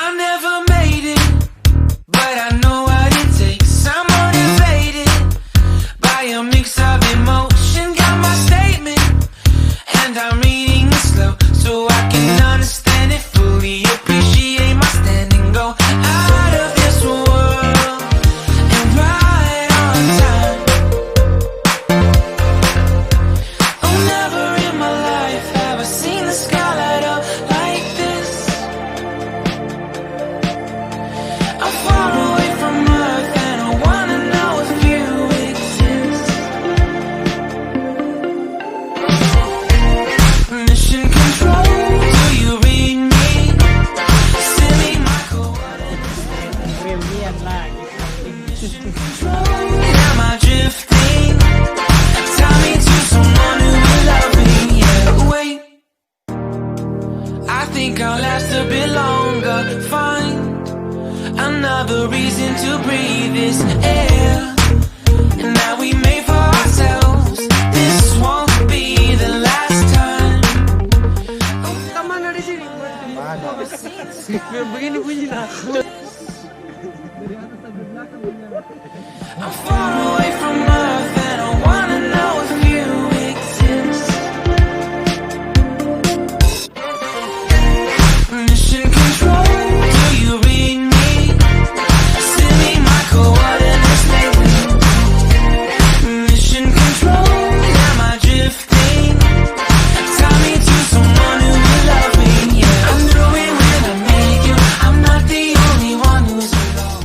I never made it, but I know what it takes. I'm motivated by a mix of emotion. Got my statement, and I'm reading it slow so I can understand it fully. Appreciate my stand and go out of this world and right on time. Oh, never in my life have I seen the sky light up like this. I'm far away from Earth and I wanna know if you exist. Mission control, do you read me? Send me my coordinates. Mission control, am I drifting? Tie me to someone who will love me. Yeah, wait, I think I'll last a bit longer. Find another reason to breathe this air, and that we made for ourselves. This won't be the last time. I'm far away from Earth and I wanna know if you exist. Mission control, do you read me? Send me my coordinates lately. Mission control, am I drifting? Tie me to someone who will love me. Yeah, I knew it when I met you. I'm not the only one who's alone.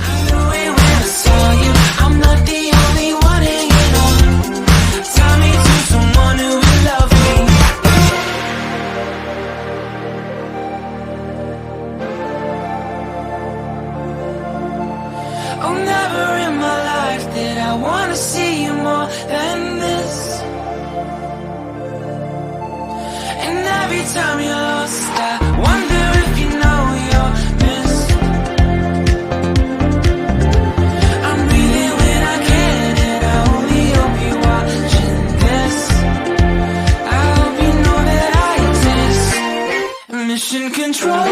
I knew it when I saw you. I'm not the only one hanging on. Tie me to someone who will love me. Oh, never in my life did I wanna see you more than this. And every time you're lost, I wonder if you know you're missed. I'm breathing when I can, and I only hope you're watching this. I hope you know that I exist. Mission control,